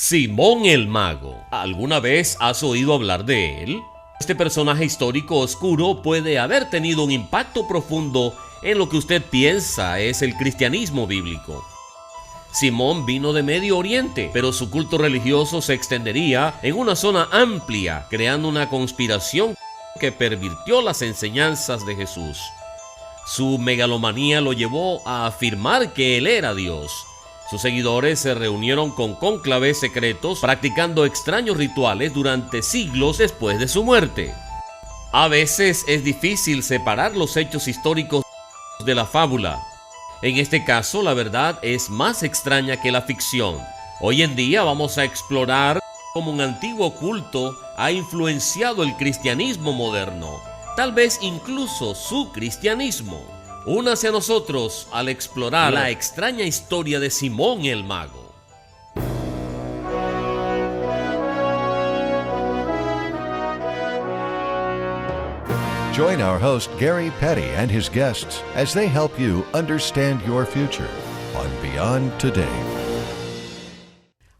Simón el Mago. ¿Alguna vez has oído hablar de él? Este personaje histórico oscuro puede haber tenido un impacto profundo en lo que usted piensa es el cristianismo bíblico. Simón vino de Medio Oriente, pero su culto religioso se extendería en una zona amplia, creando una conspiración que pervirtió las enseñanzas de Jesús. Su megalomanía lo llevó a afirmar que él era Dios. Sus seguidores se reunieron con cónclaves secretos, practicando extraños rituales durante siglos después de su muerte. A veces es difícil separar los hechos históricos de la fábula. En este caso, la verdad es más extraña que la ficción. Hoy en día vamos a explorar cómo un antiguo culto ha influenciado el cristianismo moderno, tal vez incluso su cristianismo. Únase a nosotros al explorar la extraña historia de Simón el Mago. Join our host Gary Petty and his guests as they help you understand your future on Beyond Today.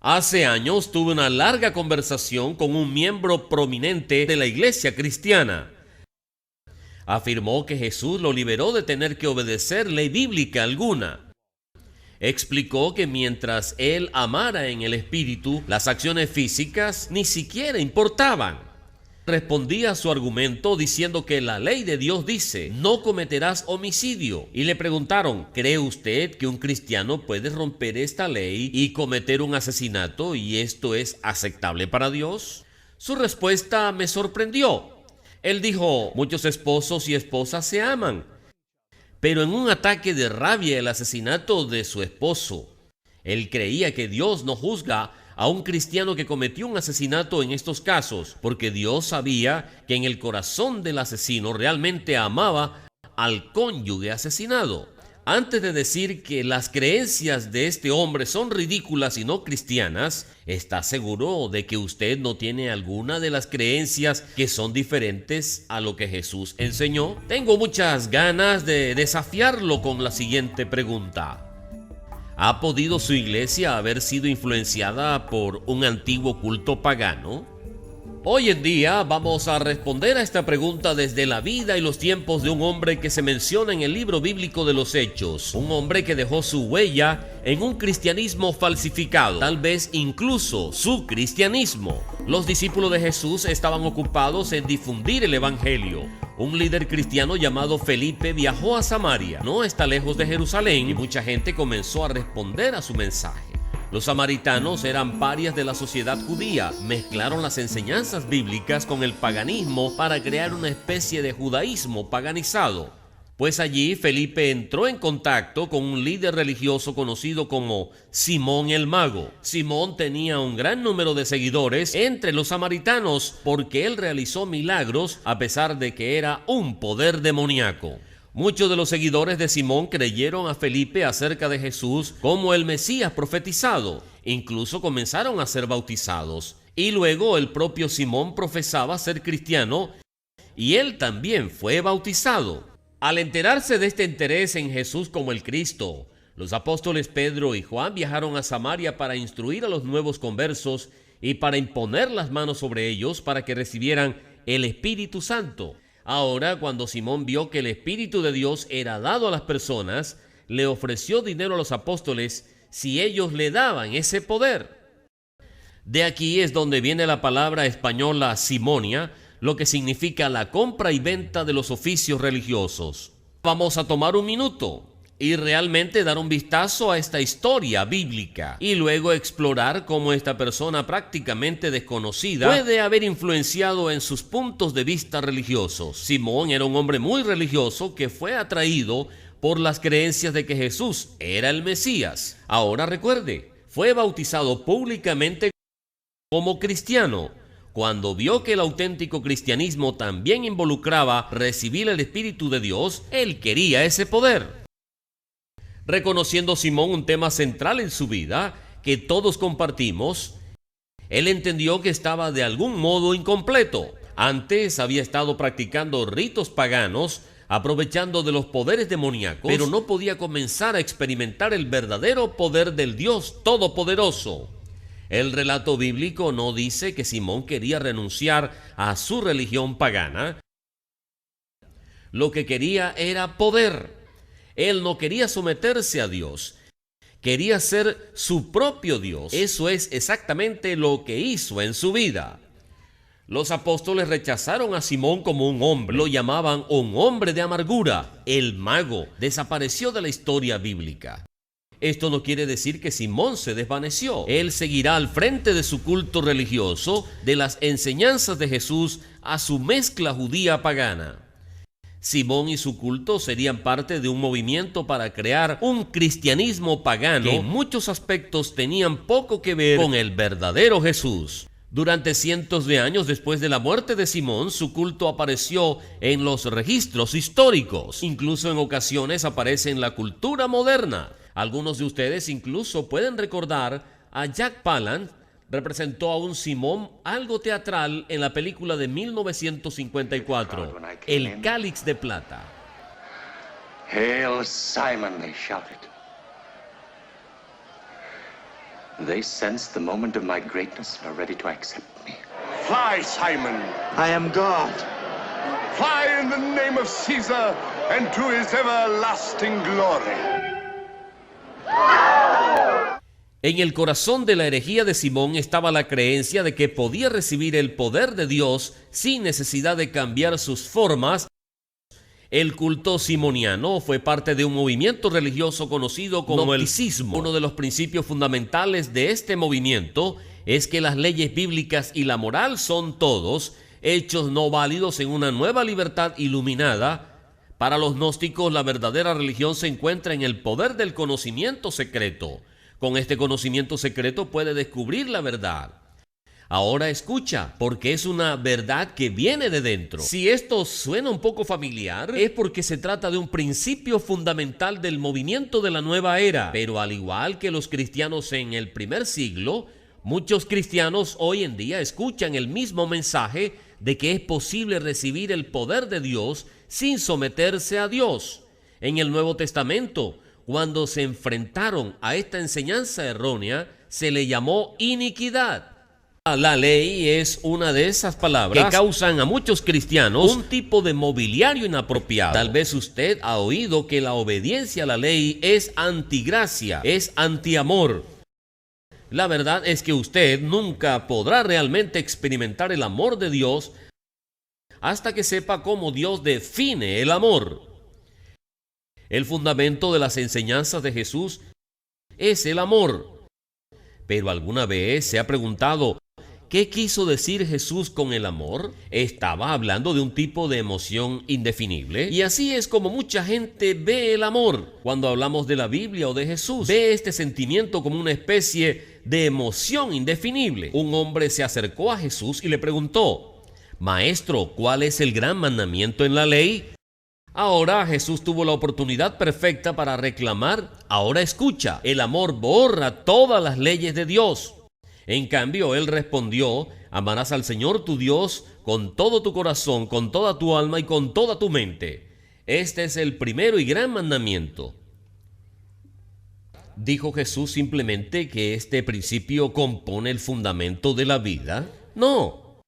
Hace años tuve una larga conversación con un miembro prominente de la iglesia cristiana. Afirmó que Jesús lo liberó de tener que obedecer ley bíblica alguna. Explicó que mientras él amara en el espíritu, las acciones físicas ni siquiera importaban. Respondía a su argumento diciendo que la ley de Dios dice: no cometerás homicidio. Y le preguntaron: ¿cree usted que un cristiano puede romper esta ley y cometer un asesinato y esto es aceptable para Dios? Su respuesta me sorprendió. Él dijo: muchos esposos y esposas se aman, pero en un ataque de rabia el asesinato de su esposo. Él creía que Dios no juzga a un cristiano que cometió un asesinato en estos casos, porque Dios sabía que en el corazón del asesino realmente amaba al cónyuge asesinado. Antes de decir que las creencias de este hombre son ridículas y no cristianas, ¿está seguro de que usted no tiene alguna de las creencias que son diferentes a lo que Jesús enseñó? Tengo muchas ganas de desafiarlo con la siguiente pregunta. ¿Ha podido su iglesia haber sido influenciada por un antiguo culto pagano? Hoy en día vamos a responder a esta pregunta desde la vida y los tiempos de un hombre que se menciona en el libro bíblico de los Hechos. Un hombre que dejó su huella en un cristianismo falsificado, tal vez incluso su cristianismo. Los discípulos de Jesús estaban ocupados en difundir el evangelio. Un líder cristiano llamado Felipe viajó a Samaria, no está lejos de Jerusalén, y mucha gente comenzó a responder a su mensaje. Los samaritanos eran parias de la sociedad judía, mezclaron las enseñanzas bíblicas con el paganismo para crear una especie de judaísmo paganizado. Pues allí Felipe entró en contacto con un líder religioso conocido como Simón el Mago. Simón tenía un gran número de seguidores entre los samaritanos porque él realizó milagros a pesar de que era un poder demoníaco. Muchos de los seguidores de Simón creyeron a Felipe acerca de Jesús como el Mesías profetizado. Incluso comenzaron a ser bautizados. Y luego el propio Simón profesaba ser cristiano y él también fue bautizado. Al enterarse de este interés en Jesús como el Cristo, los apóstoles Pedro y Juan viajaron a Samaria para instruir a los nuevos conversos y para imponer las manos sobre ellos para que recibieran el Espíritu Santo. Ahora, cuando Simón vio que el Espíritu de Dios era dado a las personas, le ofreció dinero a los apóstoles si ellos le daban ese poder. De aquí es donde viene la palabra española simonia, lo que significa la compra y venta de los oficios religiosos. Vamos a tomar un minuto y realmente dar un vistazo a esta historia bíblica y luego explorar cómo esta persona prácticamente desconocida puede haber influenciado en sus puntos de vista religiosos. Simón era un hombre muy religioso que fue atraído por las creencias de que Jesús era el Mesías. Ahora recuerde, fue bautizado públicamente como cristiano. Cuando vio que el auténtico cristianismo también involucraba recibir el Espíritu de Dios, él quería ese poder. Reconociendo Simón un tema central en su vida, que todos compartimos, él entendió que estaba de algún modo incompleto. Antes había estado practicando ritos paganos, aprovechando de los poderes demoníacos, pero no podía comenzar a experimentar el verdadero poder del Dios Todopoderoso. El relato bíblico no dice que Simón quería renunciar a su religión pagana. Lo que quería era poder. Él no quería someterse a Dios. Quería ser su propio Dios. Eso es exactamente lo que hizo en su vida. Los apóstoles rechazaron a Simón como un hombre. Lo llamaban un hombre de amargura. El mago desapareció de la historia bíblica. Esto no quiere decir que Simón se desvaneció. Él seguirá al frente de su culto religioso, de las enseñanzas de Jesús a su mezcla judía pagana. Simón y su culto serían parte de un movimiento para crear un cristianismo pagano que en muchos aspectos tenían poco que ver con el verdadero Jesús. Durante cientos de años después de la muerte de Simón, su culto apareció en los registros históricos. Incluso en ocasiones aparece en la cultura moderna. Algunos de ustedes incluso pueden recordar a Jack Palance. Representó a un Simón algo teatral en la película de 1954, El Cáliz de Plata. Hail Simon, they shouted. They sensed the moment of my greatness and are ready to accept me. Fly, Simon. I am God. Fly in the name of Caesar and to his everlasting glory. En el corazón de la herejía de Simón estaba la creencia de que podía recibir el poder de Dios sin necesidad de cambiar sus formas. El culto simoniano fue parte de un movimiento religioso conocido como el gnosticismo. Uno de los principios fundamentales de este movimiento es que las leyes bíblicas y la moral son todos hechos no válidos en una nueva libertad iluminada. Para los gnósticos, la verdadera religión se encuentra en el poder del conocimiento secreto. Con este conocimiento secreto puede descubrir la verdad. Ahora escucha, porque es una verdad que viene de dentro. Si esto suena un poco familiar, es porque se trata de un principio fundamental del movimiento de la nueva era. Pero al igual que los cristianos en el primer siglo, muchos cristianos hoy en día escuchan el mismo mensaje de que es posible recibir el poder de Dios sin someterse a Dios. En el Nuevo Testamento, cuando se enfrentaron a esta enseñanza errónea, se le llamó iniquidad. La ley es una de esas palabras que causan a muchos cristianos un tipo de mobiliario inapropiado. Tal vez usted ha oído que la obediencia a la ley es antigracia, es antiamor. La verdad es que usted nunca podrá realmente experimentar el amor de Dios hasta que sepa cómo Dios define el amor. El fundamento de las enseñanzas de Jesús es el amor. Pero ¿alguna vez se ha preguntado qué quiso decir Jesús con el amor? Estaba hablando de un tipo de emoción indefinible. Y así es como mucha gente ve el amor. Cuando hablamos de la Biblia o de Jesús, ve este sentimiento como una especie de emoción indefinible. Un hombre se acercó a Jesús y le preguntó: Maestro, ¿cuál es el gran mandamiento en la ley? Ahora Jesús tuvo la oportunidad perfecta para reclamar. Ahora escucha, el amor borra todas las leyes de Dios. En cambio, él respondió: amarás al Señor tu Dios con todo tu corazón, con toda tu alma y con toda tu mente. Este es el primero y gran mandamiento. ¿Dijo Jesús simplemente que este principio compone el fundamento de la vida? No.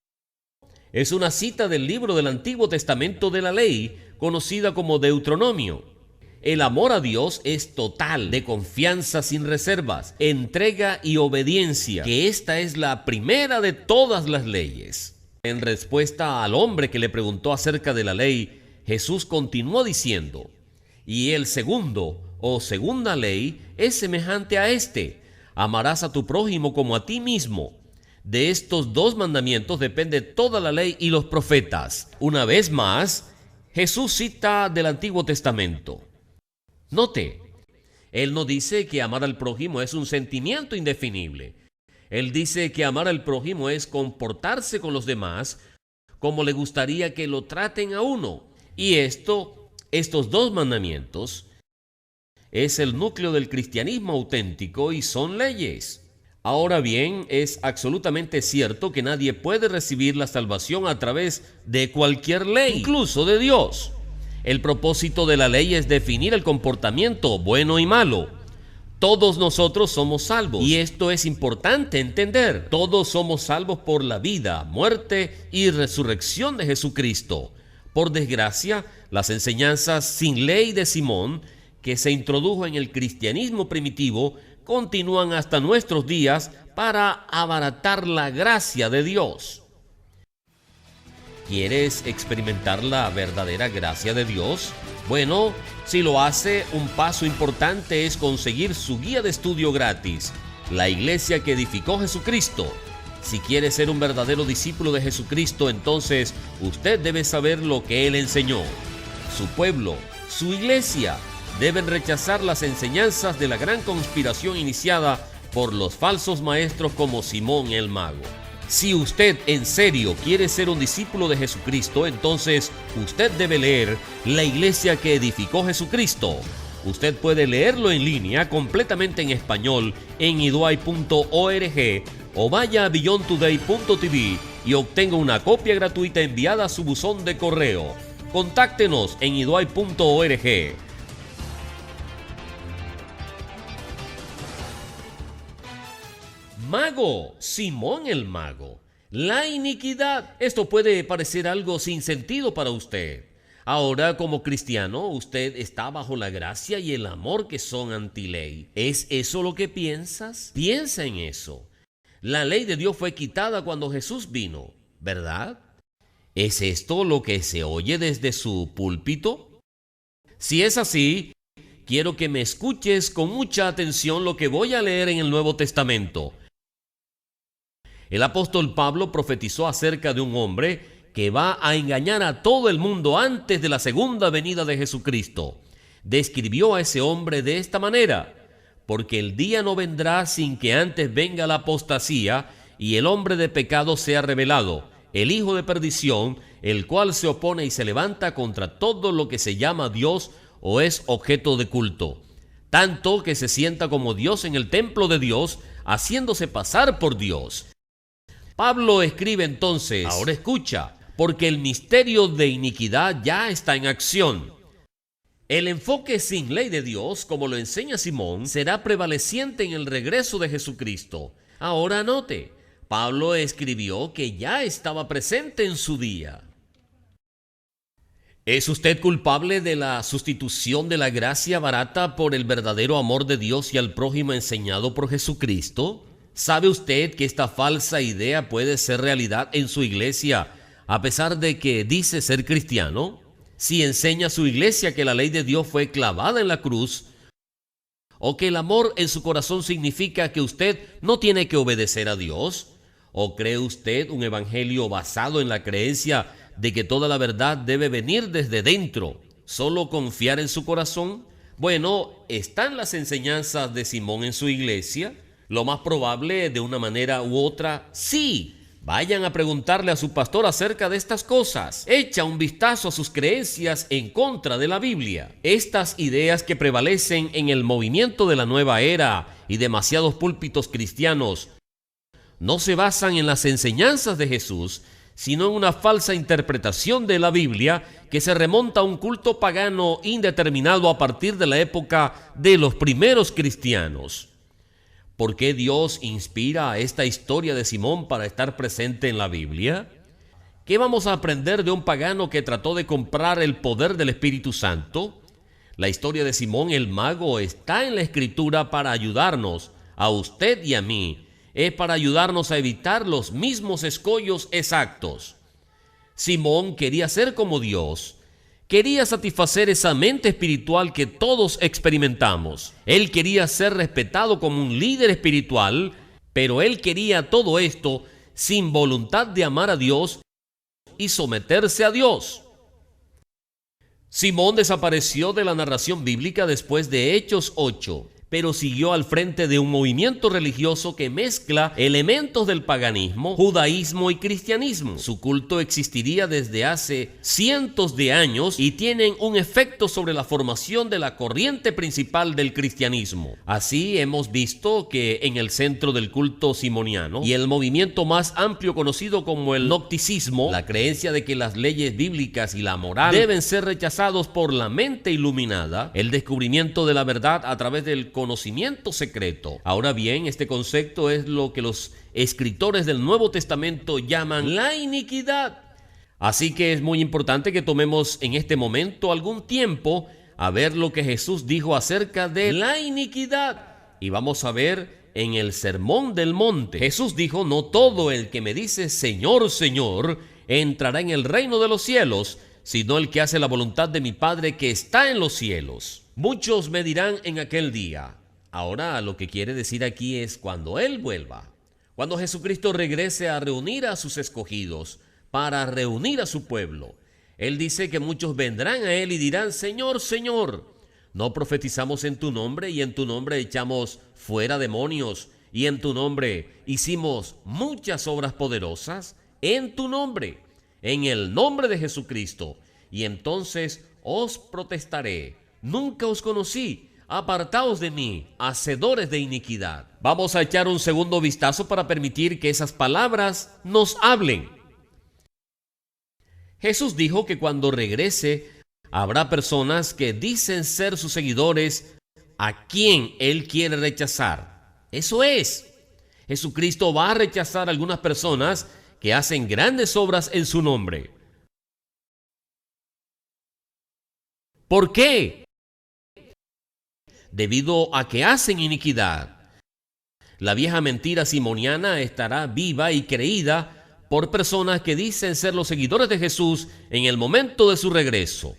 Es una cita del libro del Antiguo Testamento de la Ley, conocida como Deuteronomio. El amor a Dios es total, de confianza sin reservas, entrega y obediencia, que esta es la primera de todas las leyes. En respuesta al hombre que le preguntó acerca de la ley, Jesús continuó diciendo: y el segundo o segunda ley es semejante a este: amarás a tu prójimo como a ti mismo. De estos dos mandamientos depende toda la ley y los profetas. Una vez más, Jesús cita del Antiguo Testamento. Note, él no dice que amar al prójimo es un sentimiento indefinible. Él dice que amar al prójimo es comportarse con los demás como le gustaría que lo traten a uno. Y estos dos mandamientos, es el núcleo del cristianismo auténtico y son leyes. Ahora bien, es absolutamente cierto que nadie puede recibir la salvación a través de cualquier ley, incluso de Dios. El propósito de la ley es definir el comportamiento bueno y malo. Todos nosotros somos salvos, y esto es importante entender. Todos somos salvos por la vida, muerte y resurrección de Jesucristo. Por desgracia, las enseñanzas sin ley de Simón, que se introdujo en el cristianismo primitivo, continúan hasta nuestros días para abaratar la gracia de Dios. ¿Quieres experimentar la verdadera gracia de Dios? Bueno, si lo hace, un paso importante es conseguir su guía de estudio gratis, La Iglesia que edificó Jesucristo. Si quiere ser un verdadero discípulo de Jesucristo, entonces usted debe saber lo que Él enseñó. Su pueblo, su iglesia, deben rechazar las enseñanzas de la gran conspiración iniciada por los falsos maestros como Simón el Mago. Si usted en serio quiere ser un discípulo de Jesucristo, entonces usted debe leer La Iglesia que edificó Jesucristo. Usted puede leerlo en línea completamente en español en iduay.org o vaya a beyondtoday.tv y obtenga una copia gratuita enviada a su buzón de correo. Contáctenos en iduay.org. Mago, Simón el Mago, la iniquidad. Esto puede parecer algo sin sentido para usted. Ahora, como cristiano, usted está bajo la gracia y el amor que son antiley. ¿Es eso lo que piensas? Piensa en eso. La ley de Dios fue quitada cuando Jesús vino, ¿verdad? ¿Es esto lo que se oye desde su púlpito? Si es así, quiero que me escuches con mucha atención lo que voy a leer en el Nuevo Testamento. El apóstol Pablo profetizó acerca de un hombre que va a engañar a todo el mundo antes de la segunda venida de Jesucristo. Describió a ese hombre de esta manera: porque el día no vendrá sin que antes venga la apostasía y el hombre de pecado sea revelado, el hijo de perdición, el cual se opone y se levanta contra todo lo que se llama Dios o es objeto de culto, tanto que se sienta como Dios en el templo de Dios, haciéndose pasar por Dios. Pablo escribe entonces: ahora escucha, porque el misterio de iniquidad ya está en acción. El enfoque sin ley de Dios, como lo enseña Simón, será prevaleciente en el regreso de Jesucristo. Ahora note, Pablo escribió que ya estaba presente en su día. ¿Es usted culpable de la sustitución de la gracia barata por el verdadero amor de Dios y al prójimo enseñado por Jesucristo? ¿Sabe usted que esta falsa idea puede ser realidad en su iglesia a pesar de que dice ser cristiano? Si enseña a su iglesia que la ley de Dios fue clavada en la cruz, o que el amor en su corazón significa que usted no tiene que obedecer a Dios, o cree usted un evangelio basado en la creencia de que toda la verdad debe venir desde dentro, solo confiar en su corazón. Bueno, ¿están las enseñanzas de Simón en su iglesia? Lo más probable, de una manera u otra, sí. Vayan a preguntarle a su pastor acerca de estas cosas. Echa un vistazo a sus creencias en contra de la Biblia. Estas ideas que prevalecen en el movimiento de la nueva era y demasiados púlpitos cristianos no se basan en las enseñanzas de Jesús, sino en una falsa interpretación de la Biblia que se remonta a un culto pagano indeterminado a partir de la época de los primeros cristianos. ¿Por qué Dios inspira a esta historia de Simón para estar presente en la Biblia? ¿Qué vamos a aprender de un pagano que trató de comprar el poder del Espíritu Santo? La historia de Simón el Mago está en la Escritura para ayudarnos, a usted y a mí. Es para ayudarnos a evitar los mismos escollos exactos. Simón quería ser como Dios. Quería satisfacer esa mente espiritual que todos experimentamos. Él quería ser respetado como un líder espiritual, pero él quería todo esto sin voluntad de amar a Dios y someterse a Dios. Simón desapareció de la narración bíblica después de Hechos 8, pero siguió al frente de un movimiento religioso que mezcla elementos del paganismo, judaísmo y cristianismo. Su culto existiría desde hace cientos de años y tienen un efecto sobre la formación de la corriente principal del cristianismo. Así hemos visto que en el centro del culto simoniano y el movimiento más amplio conocido como el gnosticismo, la creencia de que las leyes bíblicas y la moral deben ser rechazados por la mente iluminada, el descubrimiento de la verdad a través del conocimiento secreto. Ahora bien, este concepto es lo que los escritores del Nuevo Testamento llaman la iniquidad. Así que es muy importante que tomemos en este momento algún tiempo a ver lo que Jesús dijo acerca de la iniquidad. Y vamos a ver en el Sermón del Monte. Jesús dijo: no todo el que me dice Señor, Señor, entrará en el reino de los cielos, sino el que hace la voluntad de mi Padre que está en los cielos. Muchos me dirán en aquel día. Ahora lo que quiere decir aquí es cuando Él vuelva. Cuando Jesucristo regrese a reunir a sus escogidos, para reunir a su pueblo. Él dice que muchos vendrán a Él y dirán: Señor, Señor, ¿no profetizamos en tu nombre y en tu nombre echamos fuera demonios y en tu nombre hicimos muchas obras poderosas? En tu nombre, en el nombre de Jesucristo. Y entonces os protestaré: nunca os conocí, apartaos de mí, hacedores de iniquidad. Vamos a echar un segundo vistazo para permitir que esas palabras nos hablen. Jesús dijo que cuando regrese habrá personas que dicen ser sus seguidores, a quien Él quiere rechazar. Eso es, Jesucristo va a rechazar a algunas personas que hacen grandes obras en su nombre. ¿Por qué? Debido a que hacen iniquidad. La vieja mentira simoniana estará viva y creída por personas que dicen ser los seguidores de Jesús en el momento de su regreso.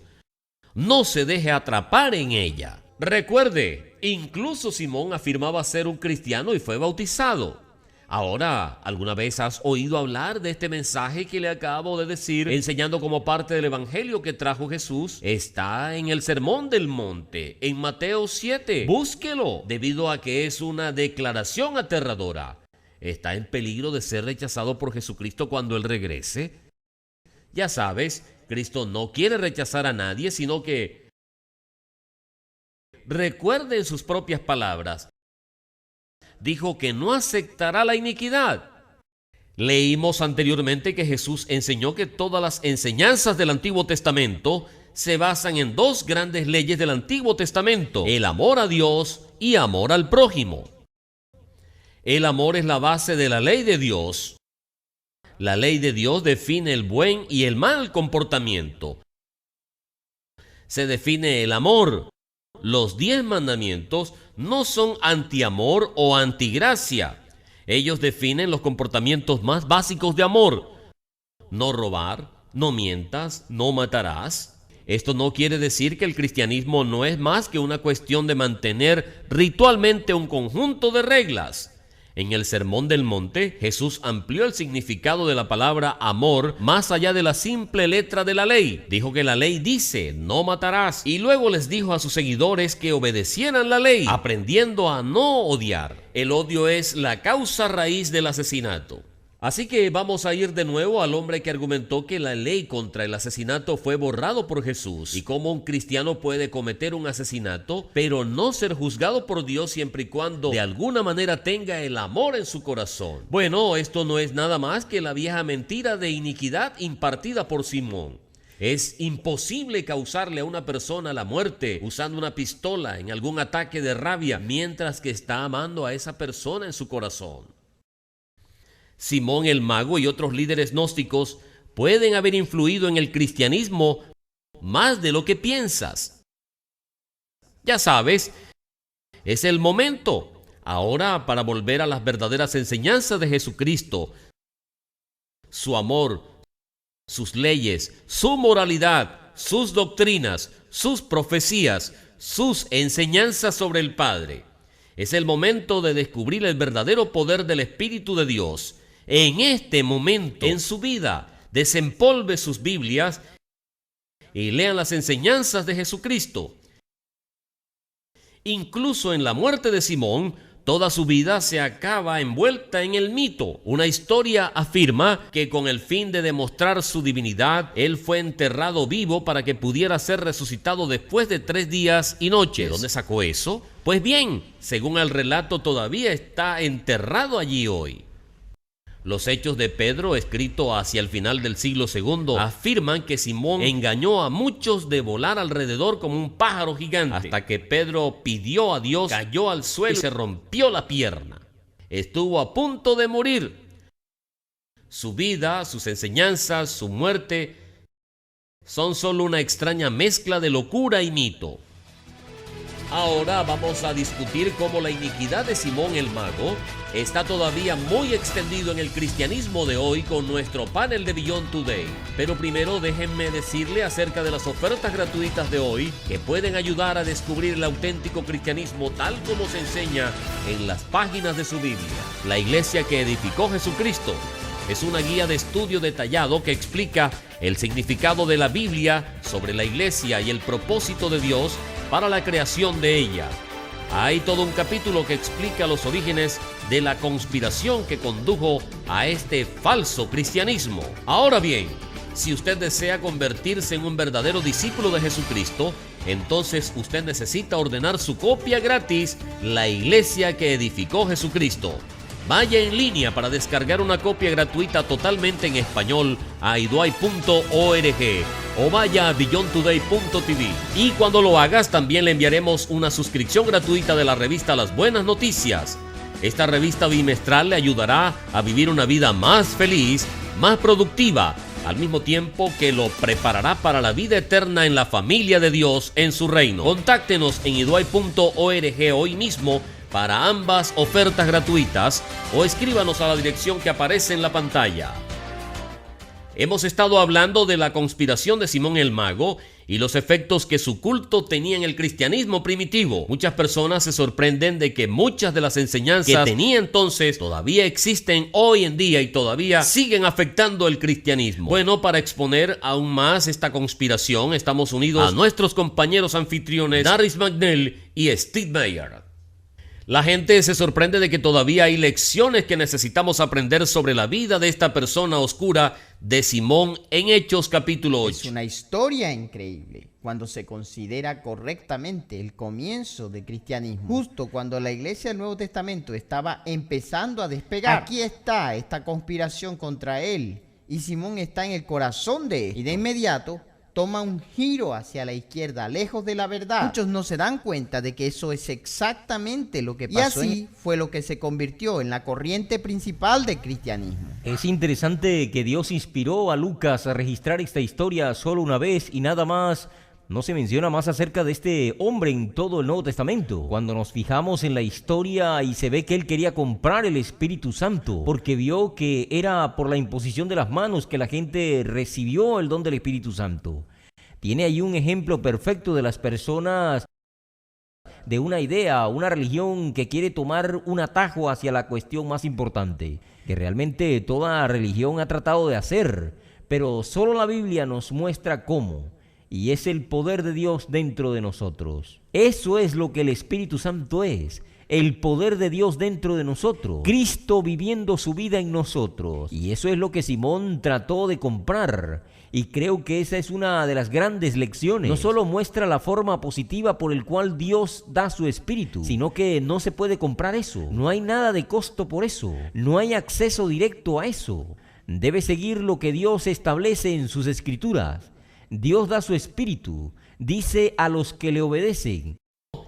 No se deje atrapar en ella. Recuerde, incluso Simón afirmaba ser un cristiano y fue bautizado. Ahora, ¿alguna vez has oído hablar de este mensaje que le acabo de decir, enseñando como parte del evangelio que trajo Jesús? Está en el Sermón del Monte, en Mateo 7. Búsquelo, debido a que es una declaración aterradora. ¿Está en peligro de ser rechazado por Jesucristo cuando Él regrese? Ya sabes, Cristo no quiere rechazar a nadie, sino que recuerde en sus propias palabras. Dijo que no aceptará la iniquidad. Leímos anteriormente que Jesús enseñó que todas las enseñanzas del Antiguo Testamento se basan en dos grandes leyes del Antiguo Testamento: el amor a Dios y amor al prójimo. El amor es la base de la ley de Dios. La ley de Dios define el buen y el mal comportamiento. Se define el amor. Los 10 mandamientos no son antiamor o antigracia. Ellos definen los comportamientos más básicos de amor. No robar, no mientas, no matarás. Esto no quiere decir que el cristianismo no es más que una cuestión de mantener ritualmente un conjunto de reglas. En el Sermón del Monte, Jesús amplió el significado de la palabra amor más allá de la simple letra de la ley. Dijo que la ley dice: no matarás. Y luego les dijo a sus seguidores que obedecieran la ley, aprendiendo a no odiar. El odio es la causa raíz del asesinato. Así que vamos a ir de nuevo al hombre que argumentó que la ley contra el asesinato fue borrado por Jesús, y cómo un cristiano puede cometer un asesinato, pero no ser juzgado por Dios siempre y cuando de alguna manera tenga el amor en su corazón. Bueno, esto no es nada más que la vieja mentira de iniquidad impartida por Simón. Es imposible causarle a una persona la muerte usando una pistola en algún ataque de rabia mientras que está amando a esa persona en su corazón. Simón el mago y otros líderes gnósticos pueden haber influido en el cristianismo más de lo que piensas. Ya sabes, es el momento ahora para volver a las verdaderas enseñanzas de Jesucristo, su amor, sus leyes, su moralidad, sus doctrinas, sus profecías, sus enseñanzas sobre el Padre. Es el momento de descubrir el verdadero poder del Espíritu de Dios. En este momento, en su vida, desempolve sus Biblias y lean las enseñanzas de Jesucristo. Incluso en la muerte de Simón, toda su vida se acaba envuelta en el mito. Una historia afirma que con el fin de demostrar su divinidad, él fue enterrado vivo para que pudiera ser resucitado después de 3 días y noches. ¿De dónde sacó eso? Pues bien, según el relato, todavía está enterrado allí hoy. Los Hechos de Pedro, escrito hacia el final del siglo II, afirman que Simón engañó a muchos de volar alrededor como un pájaro gigante, hasta que Pedro pidió a Dios, cayó al suelo y se rompió la pierna. Estuvo a punto de morir. Su vida, sus enseñanzas, su muerte son solo una extraña mezcla de locura y mito. Ahora vamos a discutir cómo la iniquidad de Simón el Mago está todavía muy extendido en el cristianismo de hoy con nuestro panel de Beyond Today. Pero primero déjenme decirle acerca de las ofertas gratuitas de hoy que pueden ayudar a descubrir el auténtico cristianismo tal como se enseña en las páginas de su Biblia. La iglesia que edificó Jesucristo es una guía de estudio detallado que explica el significado de la Biblia sobre la iglesia y el propósito de Dios para la creación de ella. Hay todo un capítulo que explica los orígenes de la conspiración que condujo a este falso cristianismo. Ahora bien, si usted desea convertirse en un verdadero discípulo de Jesucristo, entonces usted necesita ordenar su copia gratis, La Iglesia que Edificó Jesucristo. Vaya en línea para descargar una copia gratuita totalmente en español a iduay.org o vaya a beyondtoday.tv. Y cuando lo hagas, también le enviaremos una suscripción gratuita de la revista Las Buenas Noticias. Esta revista bimestral le ayudará a vivir una vida más feliz, más productiva, al mismo tiempo que lo preparará para la vida eterna en la familia de Dios en su reino. Contáctenos en iduay.org hoy mismo para ambas ofertas gratuitas o escríbanos a la dirección que aparece en la pantalla. Hemos estado hablando de la conspiración de Simón el Mago y los efectos que su culto tenía en el cristianismo primitivo. Muchas personas se sorprenden de que muchas de las enseñanzas que tenía entonces todavía existen hoy en día y todavía siguen afectando el cristianismo. Bueno, para exponer aún más esta conspiración, estamos unidos a nuestros compañeros anfitriones Darris McNeil y Steve Mayer. La gente se sorprende de que todavía hay lecciones que necesitamos aprender sobre la vida de esta persona oscura de Simón en Hechos capítulo 8. Es una historia increíble cuando se considera correctamente el comienzo del cristianismo. Justo cuando la iglesia del Nuevo Testamento estaba empezando a despegar. Aquí está esta conspiración contra él y Simón está en el corazón de él. Y de inmediato toma un giro hacia la izquierda, lejos de la verdad. Muchos no se dan cuenta de que eso es exactamente lo que pasó. Y así fue lo que se convirtió en la corriente principal del cristianismo. Es interesante que Dios inspiró a Lucas a registrar esta historia solo una vez y nada más. No se menciona más acerca de este hombre en todo el Nuevo Testamento. Cuando nos fijamos en la historia y se ve que él quería comprar el Espíritu Santo, porque vio que era por la imposición de las manos que la gente recibió el don del Espíritu Santo. Tiene ahí un ejemplo perfecto de las personas de una idea, una religión que quiere tomar un atajo hacia la cuestión más importante, que realmente toda religión ha tratado de hacer, pero solo la Biblia nos muestra cómo. Y es el poder de Dios dentro de nosotros. Eso es lo que el Espíritu Santo es. El poder de Dios dentro de nosotros. Cristo viviendo su vida en nosotros. Y eso es lo que Simón trató de comprar. Y creo que esa es una de las grandes lecciones. No solo muestra la forma positiva por el cual Dios da su Espíritu, sino que no se puede comprar eso. No hay nada de costo por eso. No hay acceso directo a eso. Debe seguir lo que Dios establece en sus Escrituras. Dios da su Espíritu, dice a los que le obedecen.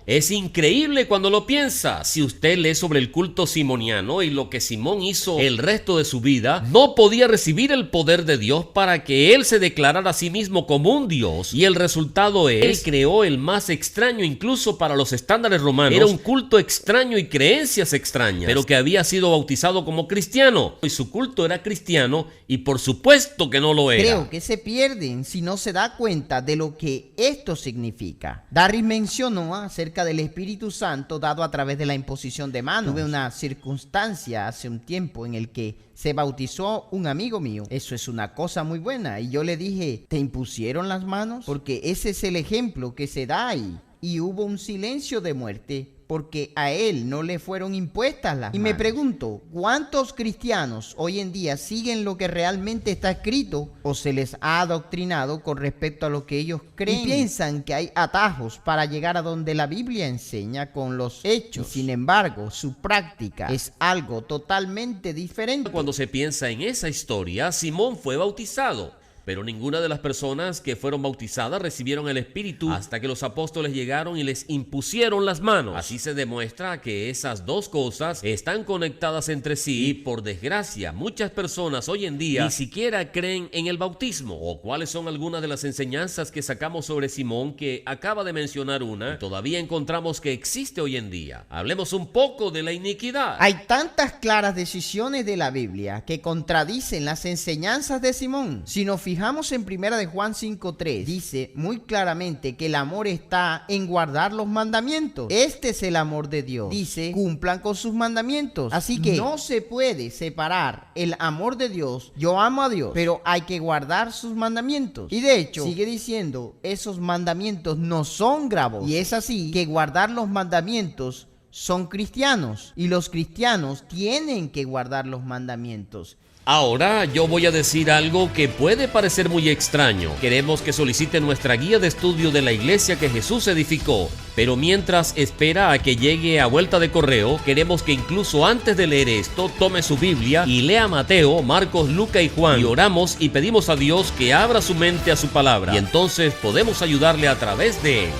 Es increíble cuando lo piensa. Si usted lee sobre el culto simoniano y lo que Simón hizo el resto de su vida, no podía recibir el poder de Dios para que él se declarara a sí mismo como un Dios. Y el resultado es, él creó el más extraño incluso para los estándares romanos. Era un culto extraño y creencias extrañas, pero que había sido bautizado como cristiano. Y su culto era cristiano y por supuesto que no lo era. Creo que se pierden si no se da cuenta de lo que esto significa. Darris mencionó acerca del Espíritu Santo dado a través de la imposición de manos. Tuve una circunstancia hace un tiempo en el que se bautizó un amigo mío. Eso es una cosa muy buena. Y yo le dije, ¿te impusieron las manos? Porque ese es el ejemplo que se da ahí. Y hubo un silencio de muerte porque a él no le fueron impuestas las manos. Y me pregunto, ¿cuántos cristianos hoy en día siguen lo que realmente está escrito o se les ha adoctrinado con respecto a lo que ellos creen? Y piensan que hay atajos para llegar a donde la Biblia enseña con los hechos. Y sin embargo, su práctica es algo totalmente diferente. Cuando se piensa en esa historia, Simón fue bautizado. Pero ninguna de las personas que fueron bautizadas recibieron el Espíritu hasta que los apóstoles llegaron y les impusieron las manos. Así se demuestra que esas dos cosas están conectadas entre sí y, por desgracia, muchas personas hoy en día ni siquiera creen en el bautismo. ¿O cuáles son algunas de las enseñanzas que sacamos sobre Simón, que acaba de mencionar una y todavía encontramos que existe hoy en día? Hablemos un poco de la iniquidad. Hay tantas claras decisiones de la Biblia que contradicen las enseñanzas de Simón. Si nos fijamos en 1 de Juan 5:3, dice muy claramente que el amor está en guardar los mandamientos. Este es el amor de Dios. Dice, cumplan con sus mandamientos. Así que no se puede separar el amor de Dios. Yo amo a Dios, pero hay que guardar sus mandamientos. Y de hecho, sigue diciendo, esos mandamientos no son gravosos. Y es así que guardar los mandamientos son cristianos. Y los cristianos tienen que guardar los mandamientos. Ahora yo voy a decir algo que puede parecer muy extraño. Queremos que solicite nuestra guía de estudio de la iglesia que Jesús edificó. Pero mientras espera a que llegue a vuelta de correo, queremos que incluso antes de leer esto, tome su Biblia y lea Mateo, Marcos, Lucas y Juan. Y oramos y pedimos a Dios que abra su mente a su palabra. Y entonces podemos ayudarle a través de él.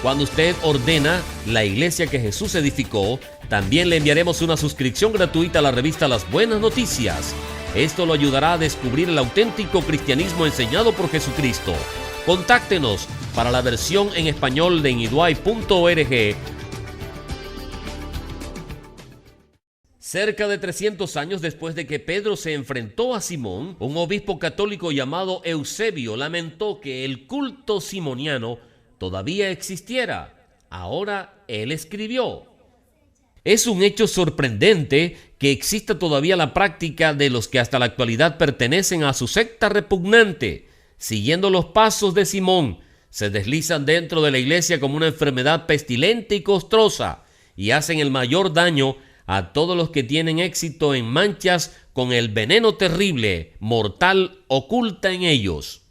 Cuando usted ordena la iglesia que Jesús edificó, también le enviaremos una suscripción gratuita a la revista Las Buenas Noticias. Esto lo ayudará a descubrir el auténtico cristianismo enseñado por Jesucristo. Contáctenos para la versión en español de inidwai.org. Cerca de 300 años después de que Pedro se enfrentó a Simón, un obispo católico llamado Eusebio lamentó que el culto simoniano todavía existiera. Ahora él escribió: es un hecho sorprendente que exista todavía la práctica de los que hasta la actualidad pertenecen a su secta repugnante. Siguiendo los pasos de Simón, se deslizan dentro de la iglesia como una enfermedad pestilente y costrosa y hacen el mayor daño a todos los que tienen éxito en manchas con el veneno terrible, mortal, oculta en ellos.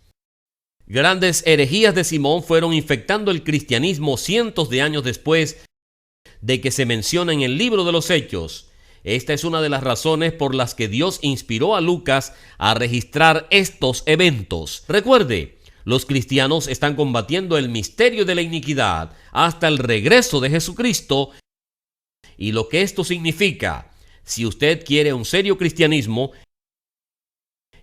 Grandes herejías de Simón fueron infectando el cristianismo cientos de años después de que se menciona en el libro de los Hechos. Esta es una de las razones por las que Dios inspiró a Lucas a registrar estos eventos. Recuerde, los cristianos están combatiendo el misterio de la iniquidad hasta el regreso de Jesucristo y lo que esto significa. Si usted quiere un serio cristianismo,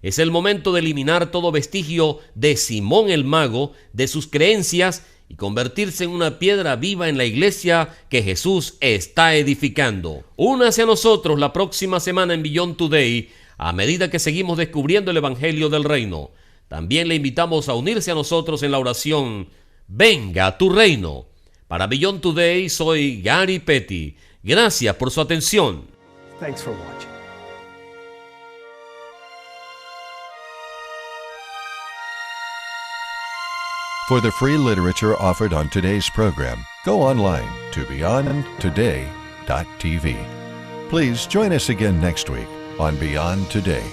es el momento de eliminar todo vestigio de Simón el Mago, de sus creencias, y convertirse en una piedra viva en la iglesia que Jesús está edificando. Únase a nosotros la próxima semana en Beyond Today a medida que seguimos descubriendo el Evangelio del Reino. También le invitamos a unirse a nosotros en la oración Venga a tu reino. Para Beyond Today soy Gary Petty. Gracias por su atención. Thanks for watching. For the free literature offered on today's program, go online to beyondtoday.tv. Please join us again next week on Beyond Today.